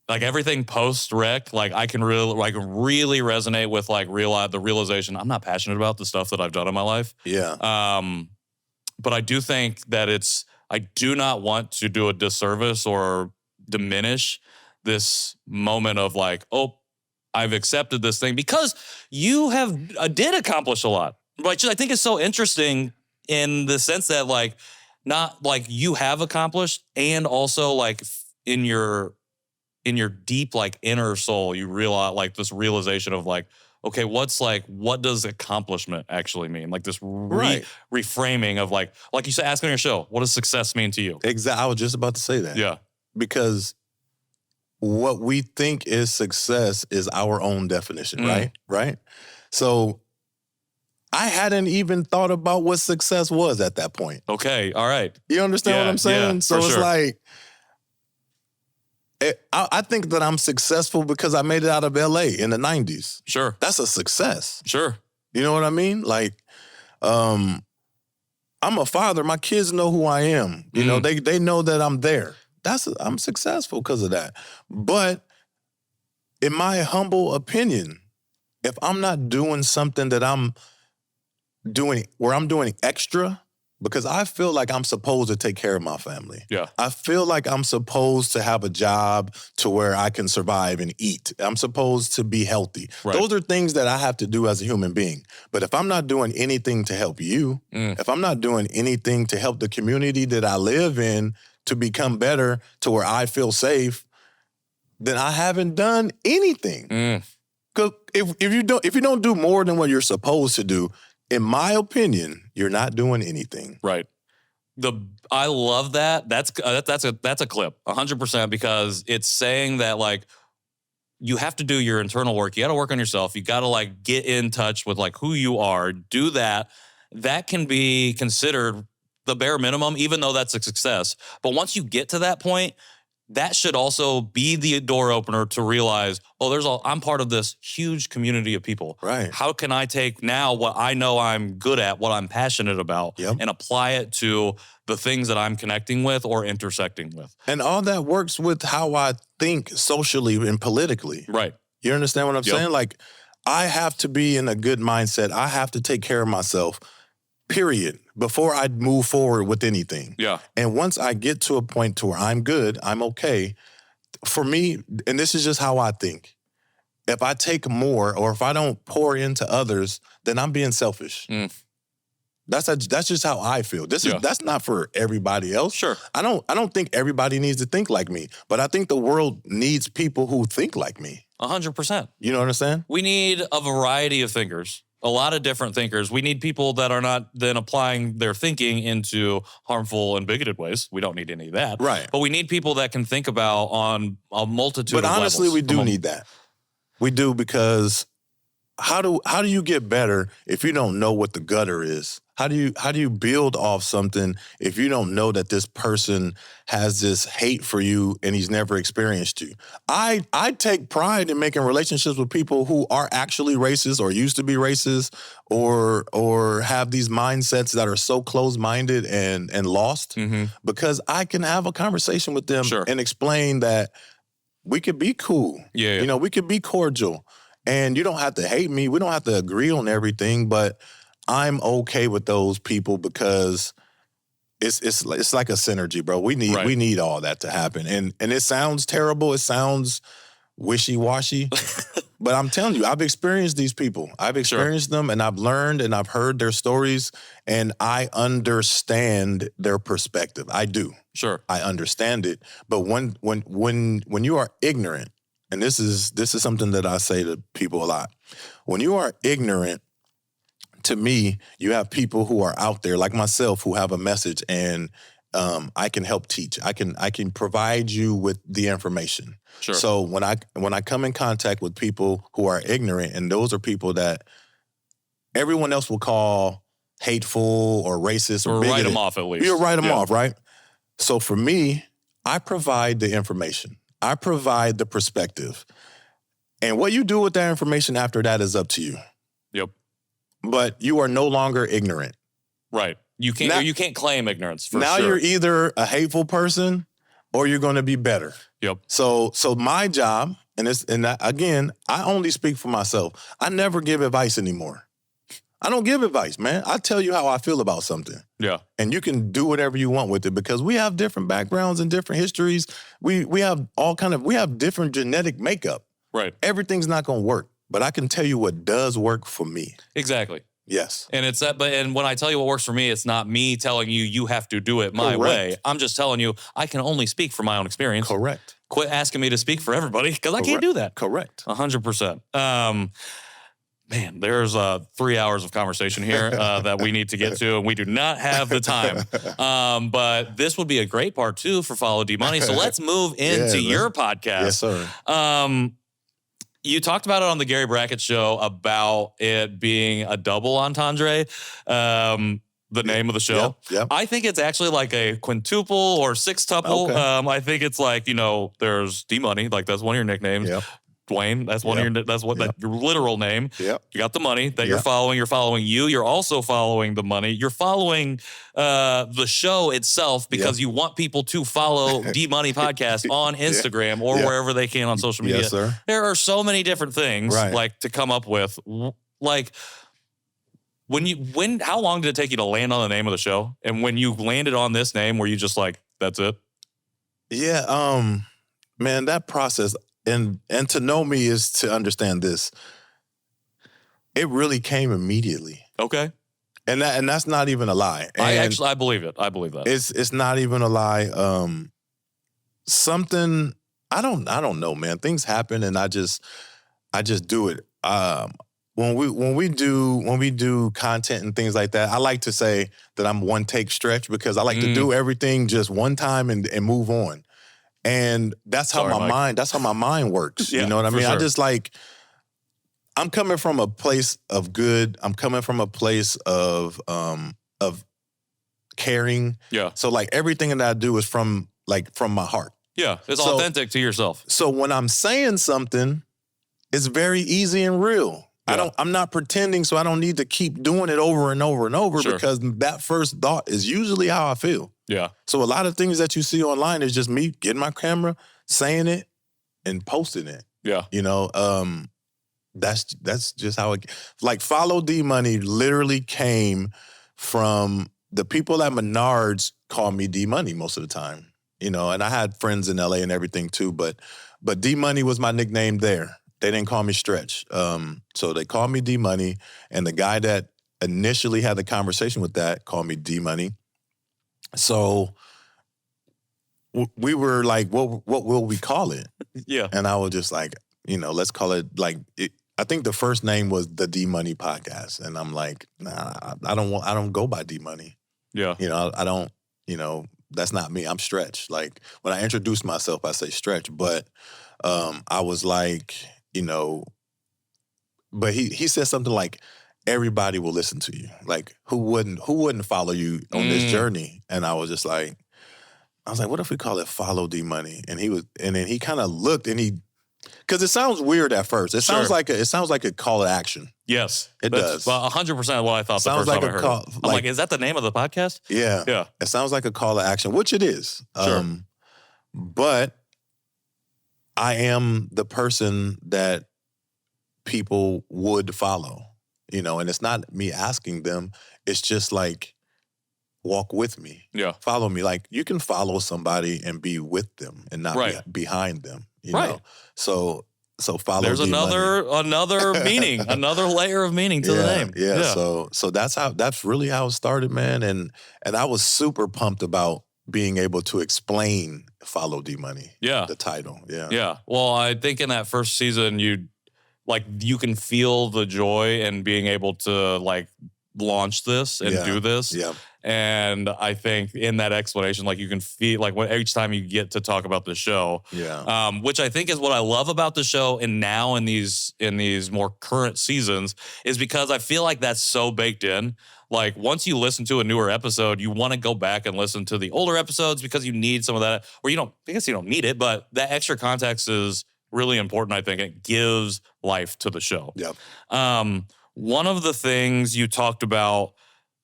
S1: like everything post rec, like I can really resonate with like the realization I'm not passionate about the stuff that I've done in my life.
S2: Yeah.
S1: But I do think that I do not want to do a disservice or diminish this moment of like, oh, I've accepted this thing, because you did accomplish a lot. But I think it's so interesting in the sense that like, not like you have accomplished, and also like in your deep like inner soul, you realize like this realization of like, okay, what does accomplishment actually mean? Like this reframing of like you said, ask on your show, what does success mean to you?
S2: Exactly. I was just about to say that.
S1: Yeah.
S2: Because what we think is success is our own definition, right? Right? So I hadn't even thought about what success was at that point.
S1: Okay. All right.
S2: You understand what I'm saying?
S1: Yeah,
S2: so it's like, I think that I'm successful because I made it out of LA in the 90s.
S1: Sure.
S2: That's a success.
S1: Sure.
S2: You know what I mean? Like, I'm a father. My kids know who I am. You know, they know that I'm there. I'm successful because of that. But in my humble opinion, if I'm not doing something that I'm doing extra, because I feel like I'm supposed to take care of my family.
S1: Yeah.
S2: I feel like I'm supposed to have a job to where I can survive and eat. I'm supposed to be healthy.
S1: Right.
S2: Those are things that I have to do as a human being. But if I'm not doing anything to help you, if I'm not doing anything to help the community that I live in to become better to where I feel safe, then I haven't done anything. Because if you don't do more than what you're supposed to do, in my opinion, you're not doing anything.
S1: Right. I love that. That's a clip 100% because it's saying that like you have to do your internal work. You got to work on yourself. You got to like get in touch with like who you are. Do that. That can be considered the bare minimum, even though that's a success. But once you get to that point, that should also be the door opener to realize, I'm part of this huge community of people.
S2: Right.
S1: How can I take now what I know I'm good at, what I'm passionate about, and apply it to the things that I'm connecting with or intersecting with?
S2: And all that works with how I think socially and politically.
S1: Right.
S2: You understand what I'm saying? Like, I have to be in a good mindset. I have to take care of myself, period, before I move forward with anything.
S1: Yeah.
S2: And once I get to a point to where I'm good, I'm okay, for me, and this is just how I think, if I take more or if I don't pour into others, then I'm being selfish. That's just how I feel. That's not for everybody else.
S1: Sure.
S2: I don't think everybody needs to think like me, but I think the world needs people who think like me.
S1: 100%.
S2: You know what I'm saying?
S1: We need a variety of thinkers. A lot of different thinkers. We need people that are not then applying their thinking into harmful and bigoted ways. We don't need any of that.
S2: Right.
S1: But we need people that can think about on a multitude of levels.
S2: But honestly, we do need that. We do, because how do you get better if you don't know what the gutter is? How do you build off something if you don't know that this person has this hate for you and he's never experienced you? I take pride in making relationships with people who are actually racist or used to be racist or have these mindsets that are so closed-minded and lost, because I can have a conversation with them and explain that we could be cool.
S1: Yeah.
S2: You know, we could be cordial. And you don't have to hate me. We don't have to agree on everything, but I'm okay with those people because it's like a synergy, bro. We need all that to happen. And it sounds terrible. It sounds wishy-washy. But I'm telling you, I've experienced these people. I've experienced them, and I've learned and I've heard their stories, and I understand their perspective. I do.
S1: Sure.
S2: I understand it. But when you are ignorant, and this is something that I say to people a lot. When you are ignorant, to me, you have people who are out there like myself who have a message, and I can help teach. I can provide you with the information.
S1: Sure.
S2: So when I come in contact with people who are ignorant, and those are people that everyone else will call hateful or racist or bigoted,
S1: write them off at least.
S2: You write them off, right? So for me, I provide the information. I provide the perspective. And what you do with that information after that is up to you.
S1: Yep.
S2: But you are no longer ignorant.
S1: Right. You can't claim ignorance for
S2: now
S1: sure.
S2: You're either a hateful person or you're going to be better.
S1: Yep.
S2: So my job, again, I only speak for myself. I never give advice anymore. I don't give advice, man. I tell you how I feel about something.
S1: Yeah.
S2: And you can do whatever you want with it, because we have different backgrounds and different histories. We have we have different genetic makeup.
S1: Right.
S2: Everything's not going to work, but I can tell you what does work for me.
S1: Exactly.
S2: Yes.
S1: And it's that, and when I tell you what works for me, it's not me telling you you have to do it my way. I'm just telling you I can only speak from my own experience.
S2: Correct.
S1: Quit asking me to speak for everybody because I can't do that.
S2: Correct.
S1: 100%. Man, there's 3 hours of conversation here that we need to get to, and we do not have the time. But this would be a great part two for Follow D Money. So let's move into your podcast.
S2: Yes, sir.
S1: You talked about it on the Gary Brackett show about it being a double entendre, the name of the show.
S2: Yep.
S1: I think it's actually like a quintuple or sextuple.
S2: Okay.
S1: I think it's like, there's D Money, like that's one of your nicknames.
S2: Yep.
S1: Dwayne, that's one of your, that's what that your literal name.
S2: Yep.
S1: You got the money that you're following. You're following you. You're also following the money. You're following the show itself because you want people to follow D Money Podcast on Instagram or wherever they can on social media.
S2: Yes, sir.
S1: There are so many different things like to come up with. Like how long did it take you to land on the name of the show? And when you landed on this name, were you just like, that's it?
S2: Yeah. Man, that process. And to know me is to understand this. It really came immediately.
S1: Okay.
S2: And that's not even a lie. And
S1: I believe it. I believe that.
S2: It's not even a lie. Something I don't know, man. Things happen and I just do it. When we do content and things like that, I like to say that I'm one take stretch because I like to do everything just one time and move on. And that's how my mind works. You know what I mean? Sure. I just I'm coming from a place of good. I'm coming from a place of caring.
S1: Yeah.
S2: So everything that I do is from my heart.
S1: Yeah. It's authentic to yourself.
S2: So when I'm saying something, it's very easy and real. Yeah. I'm not pretending, so I don't need to keep doing it over and over and over because that first thought is usually how I feel.
S1: Yeah.
S2: So a lot of things that you see online is just me getting my camera, saying it, and posting it.
S1: Yeah.
S2: That's just how it Follow D Money literally came from the people at Menards call me D Money most of the time. And I had friends in LA and everything too, but D Money was my nickname there. They didn't call me Stretch. So they called me D Money, and the guy that initially had the conversation with that called me D Money. So we were like, what will we call it?
S1: Yeah.
S2: And I was just like, let's call it I think the first name was the D Money Podcast. And I'm like, nah, I don't go by D Money.
S1: Yeah.
S2: I don't, that's not me. I'm Stretch. When I introduce myself, I say Stretch. But I was like, but he said something like, everybody will listen to you. Who wouldn't follow you on this journey? And I was like, what if we call it Follow D Money? And then he kind of looked and because it sounds weird at first. It sounds like a call to action.
S1: Yes,
S2: it does.
S1: Well, 100% what I thought the first time I heard it. I'm like, is that the name of the podcast?
S2: Yeah. Yeah. It sounds like a call to action, which it is.
S1: Sure.
S2: But I am the person that people would follow. And it's not me asking them. It's just walk with me.
S1: Yeah.
S2: Follow me. You can follow somebody and be with them and not be behind them. You know? So follow. There's
S1: another meaning, another layer of meaning to the name.
S2: Yeah. So that's really how it started, man. And I was super pumped about being able to explain Follow D Money.
S1: Yeah.
S2: The title. Yeah.
S1: Yeah. Well, I think in that first season, you can feel the joy in being able to launch this and do this.
S2: Yeah.
S1: And I think in that explanation, you can feel each time you get to talk about the show, which I think is what I love about the show. And now in these more current seasons is because I feel like that's so baked in. Once you listen to a newer episode, you want to go back and listen to the older episodes because you need some of that, or I guess you don't need it, but that extra context is really important. I think it gives life to the show.
S2: Yeah.
S1: One of the things you talked about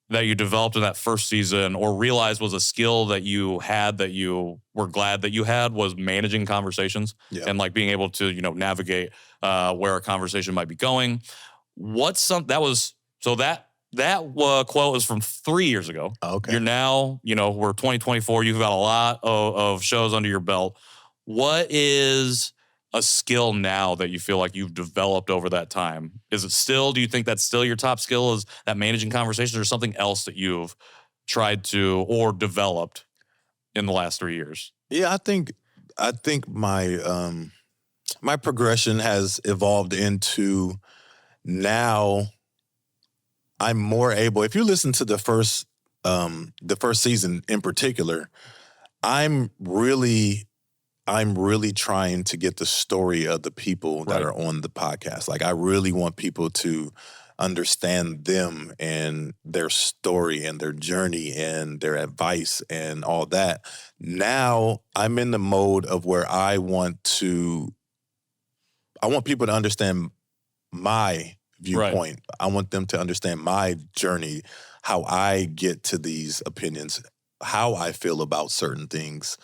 S1: that you developed in that first season or realized was a skill that you had that you were glad that you had was managing conversations and being able to, navigate where a conversation might be going. That quote was from 3 years ago.
S2: Okay.
S1: You're now, we're 2024. You've got a lot of shows under your belt. What is a skill now that you feel like you've developed over that time? Is it still, do you think that's still your top skill, is that managing conversations, or something else that you've tried to or developed in the last 3 years?
S2: Yeah, I think my progression has evolved into now I'm more able. If you listen to the first season in particular, I'm really trying to get the story of the people that are on the podcast. Like, I really want people to understand them and their story and their journey and their advice and all that. Now I'm in the mode of where I want people to understand my viewpoint. I want them to understand my journey, how I get to these opinions, how I feel about certain things,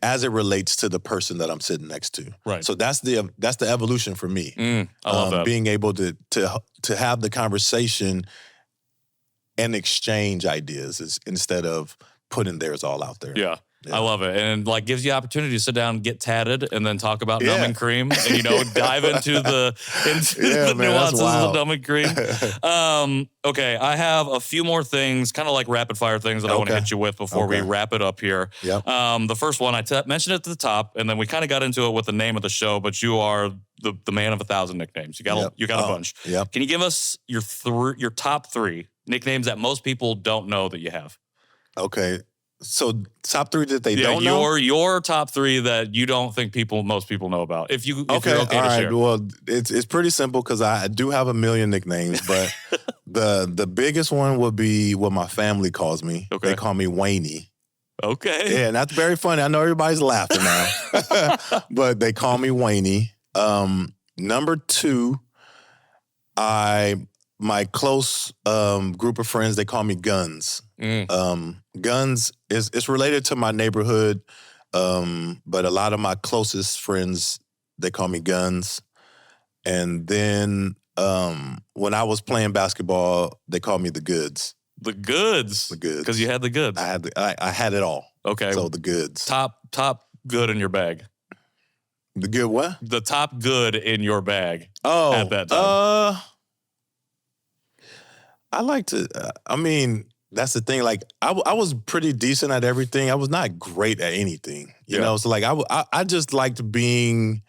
S2: as it relates to the person that I'm sitting next to.
S1: Right.
S2: So that's the evolution for me.
S1: I love that.
S2: Being able to have the conversation and exchange ideas instead of putting theirs all out there.
S1: Yeah. I love it. And like gives you opportunity to sit down and get tatted and then talk about numbing cream and, dive into the nuances of numbing cream. Okay. I have a few more things, kind of like rapid fire things that I want to hit you with before we wrap it up here.
S2: Yep.
S1: The first one, I mentioned it at the top, and then we kind of got into it with the name of the show, but you are the man of 1,000 nicknames. You got a bunch.
S2: Yep.
S1: Can you give us your top 3 nicknames that most people don't know that you have?
S2: Okay. So top 3 that they don't know?
S1: Your top 3 that you don't think most people know about. If you're okay
S2: all
S1: to
S2: right.
S1: share.
S2: Well, it's pretty simple because I do have a million nicknames, but the biggest one would be what my family calls me.
S1: Okay.
S2: They call me Wayne.
S1: Okay.
S2: Yeah, and that's very funny. I know everybody's laughing now, but they call me Wayne. Number 2, my close group of friends, they call me Guns. Guns it's related to my neighborhood, but a lot of my closest friends, they call me Guns. And then when I was playing basketball, they called me the Goods.
S1: The Goods?
S2: The Goods.
S1: Because you had the goods.
S2: I had it all.
S1: Okay.
S2: So the Goods.
S1: Top good in your bag.
S2: The good what?
S1: The top good in your bag.
S2: Oh.
S1: At that time.
S2: I like to, that's the thing. Like, I was pretty decent at everything. I was not great at anything, you know? So, like, I just liked being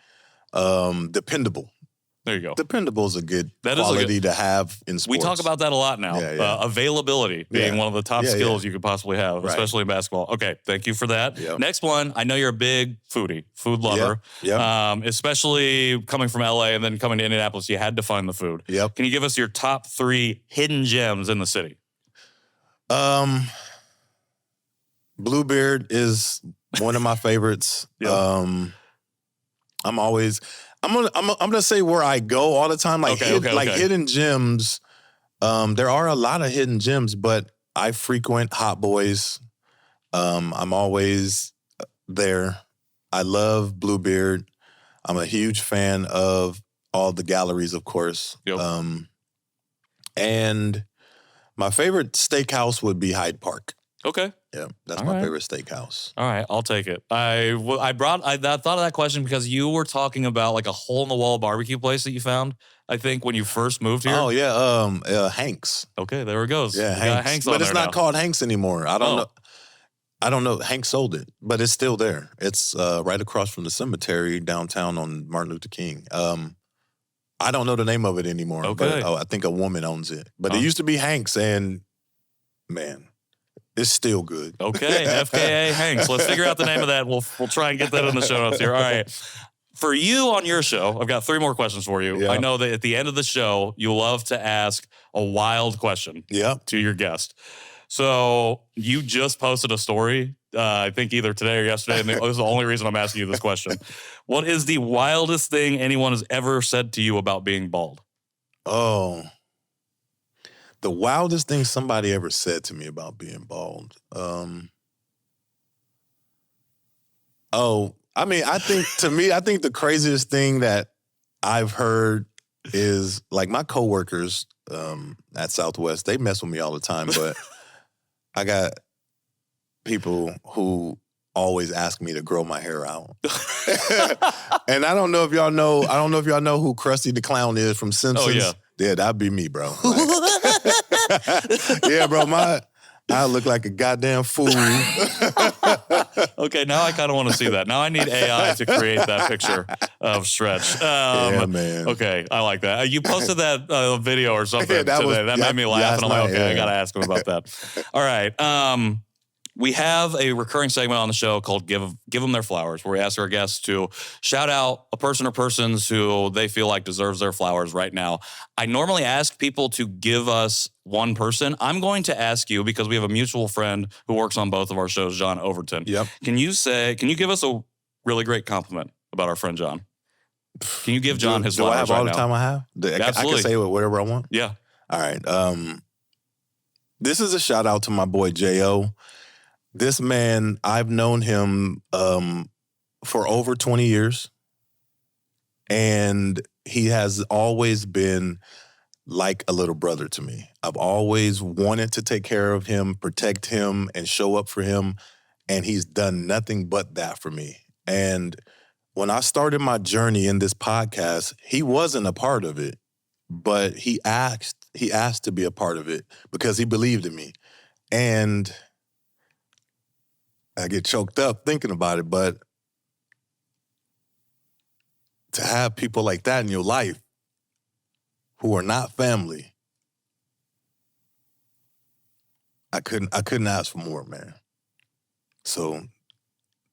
S2: dependable.
S1: There you go.
S2: Dependable is a good quality to have in sports.
S1: We talk about that a lot now. Availability being one of the top skills you could possibly have, especially in basketball. Okay, thank you for that.
S2: Yep.
S1: Next one, I know you're a big foodie, food lover.
S2: Yep.
S1: Especially coming from LA and then coming to Indianapolis, you had to find the food.
S2: Yep.
S1: Can you give us your top 3 hidden gems in the city?
S2: Bluebeard is one of my favorites.
S1: Yep.
S2: I'm gonna say where I go all the time. Like, hidden gems. There are a lot of hidden gems, but I frequent Hot Boys. I'm always there. I love Bluebeard. I'm a huge fan of all the galleries, of course.
S1: Yep.
S2: And my favorite steakhouse would be Hyde Park.
S1: Okay.
S2: Yeah, that's my favorite steakhouse.
S1: All right, I'll take it. I thought of that question because you were talking about like a hole-in-the-wall barbecue place that you found, I think, when you first moved here.
S2: Oh, yeah, Hank's.
S1: Okay, there it goes.
S2: Yeah, Hank's. But it's not called Hank's anymore. I don't know. Hank sold it, but it's still there. It's right across from the cemetery downtown on Martin Luther King. I don't know the name of it anymore.
S1: Okay.
S2: But I think a woman owns it. But it used to be Hank's, and man, it's still good.
S1: Okay, FKA Hanks. Let's figure out the name of that. We'll try and get that in the show notes here. All right. For you on your show, I've got 3 more questions for you.
S2: Yeah.
S1: I know that at the end of the show, you love to ask a wild question to your guest. So you just posted a story, I think either today or yesterday, and this is the only reason I'm asking you this question. What is the wildest thing anyone has ever said to you about being bald?
S2: Oh. The wildest thing somebody ever said to me about being bald. I think the craziest thing that I've heard is like my coworkers at Southwest, they mess with me all the time, but I got people who always ask me to grow my hair out. And I don't know if y'all know who Krusty the Clown is from Simpsons.
S1: Oh, yeah.
S2: Yeah, that'd be me, bro. Yeah, bro, I look like a goddamn fool.
S1: Okay, now I kind of want to see that. Now I need AI to create that picture of Stretch.
S2: Yeah, man.
S1: Okay, I like that. You posted that video or something
S2: Yeah,
S1: today. That made me laugh, and I'm like, okay, I got to ask him about that. All right. We have a recurring segment on the show called Give Them Their Flowers, where we ask our guests to shout out a person or persons who they feel like deserves their flowers right now. I normally ask people to give us one person. I'm going to ask you, because we have a mutual friend who works on both of our shows, John Overton.
S2: Yep.
S1: Can you give us a really great compliment about our friend John? Can you give John his flowers right now?
S2: Do I have all the time I have?
S1: Absolutely.
S2: I can say whatever I want?
S1: Yeah.
S2: All right. This is a shout out to my boy, J.O. This man, I've known him for over 20 years, and he has always been like a little brother to me. I've always wanted to take care of him, protect him, and show up for him, and he's done nothing but that for me. And when I started my journey in this podcast, he wasn't a part of it, but he asked to be a part of it because he believed in me. And I get choked up thinking about it, but to have people like that in your life who are not family, I couldn't ask for more, man. So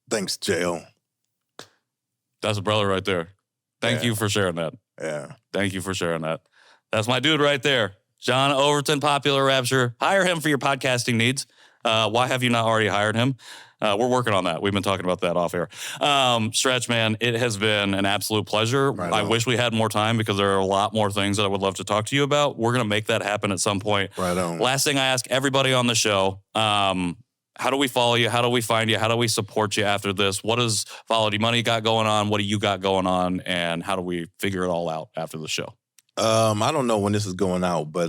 S2: thanks, J.O.
S1: That's a brother right there. Thank you for sharing that.
S2: Yeah.
S1: Thank you for sharing that. That's my dude right there. John Overton, Popular Rapture. Hire him for your podcasting needs. Why have you not already hired him? We're working on that. We've been talking about that off air. Stretch, man, it has been an absolute pleasure.
S2: Right
S1: I
S2: on.
S1: wish we had more time because there are a lot more things that I would love to talk to you about. We're going to make that happen at some point.
S2: Right on.
S1: Last thing I ask everybody on the show, how do we follow you? How do we find you? How do we support you after this? What does Follow D Money got going on? What do you got going on? And how do we figure it all out after the show?
S2: I don't know when this is going out, but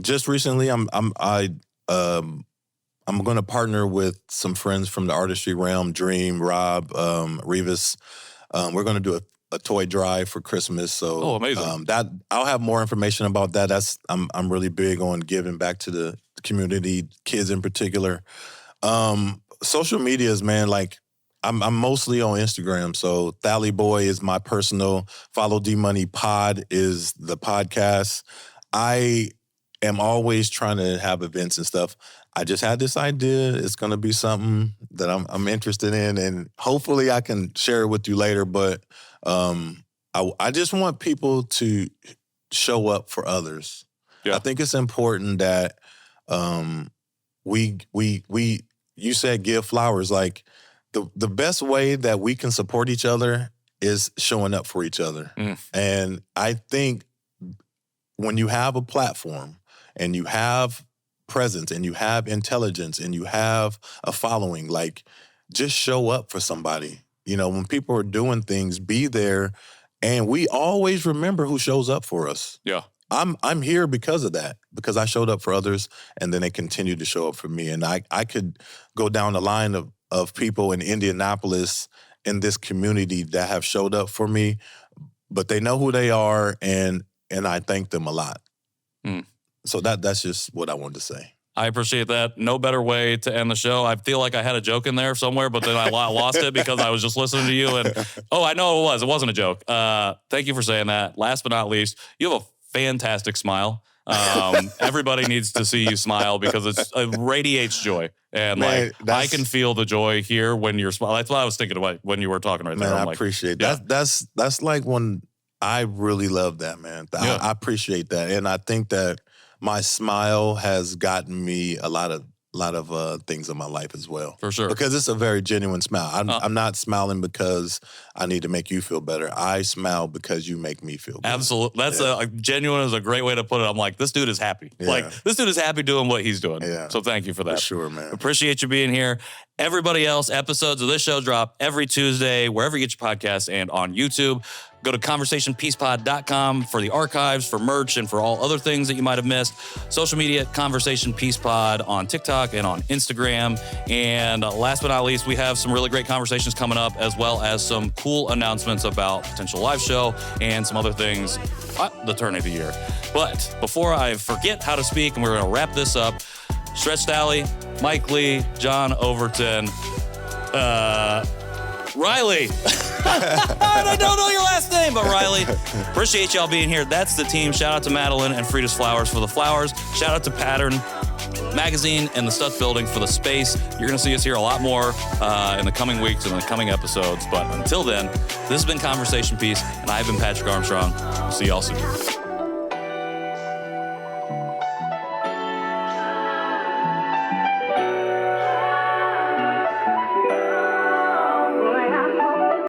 S2: just recently I'm going to partner with some friends from the artistry realm, Dream, Rob, Revis. We're going to do a toy drive for Christmas. So,
S1: amazing.
S2: That I'll have more information about that. I'm really big on giving back to the community, kids in particular. Social medias, man, like I'm mostly on Instagram. So Thalley Boy is my personal. Follow D Money Pod is the podcast. I am always trying to have events and stuff. I just had this idea. It's going to be something that I'm interested in, and hopefully I can share it with you later. But I just want people to show up for others. Yeah. I think it's important that you said give flowers. Like the best way that we can support each other is showing up for each other. And I think when you have a platform and you have presence and you have intelligence and you have a following, like just show up for somebody. You know, when people are doing things, be there. And we always remember who shows up for us.
S1: Yeah.
S2: I'm here because of that, because I showed up for others and then they continue to show up for me. And I could go down the line of people in Indianapolis in this community that have showed up for me, but they know who they are and I thank them a lot. So that's just what I wanted to say.
S1: I appreciate that. No better way to end the show. I feel like I had a joke in there somewhere, but then I lost it because I was just listening to you. And I know it was. It wasn't a joke. Thank you for saying that. Last but not least, you have a fantastic smile. Everybody needs to see you smile because it radiates joy. And man, I can feel the joy here when you're smiling. That's what I was thinking about when you were talking right there.
S2: Man, I appreciate that. Yeah. That's like when I really love that, man. Yeah. I appreciate that. And I think that my smile has gotten me a lot of things in my life as well. For sure. Because it's a very genuine smile. I'm not smiling because I need to make you feel better. I smile because you make me feel better. Absolutely. That's genuine is a great way to put it. I'm like, this dude is happy. Yeah. Like, this dude is happy doing what he's doing. Yeah. So thank you for that. For sure, man. Appreciate you being here. Everybody else, episodes of this show drop every Tuesday, wherever you get your podcasts and on YouTube.
S1: Go to conversationpeacepod.com for the archives, for merch, and for all other things that you might have missed. Social media, Conversation Peace Pod on TikTok and on Instagram. And last but not least, we have some really great conversations coming up, as well as some cool announcements about potential live show and some other things at the turn of the year. But before I forget how to speak, and we're going to wrap this up, Stretch Thalley, Mike Lee, John Overton, Riley. I don't know your last name, but Riley, appreciate y'all being here. That's the team. Shout out to Madeline and Frida's Flowers for the flowers. Shout out to Pattern Magazine and the Stutz Building for the space. You're going to see us here a lot more in the coming weeks and in the coming episodes. But until then, this has been Conversation Peace, and I've been Patrick Armstrong. See y'all soon.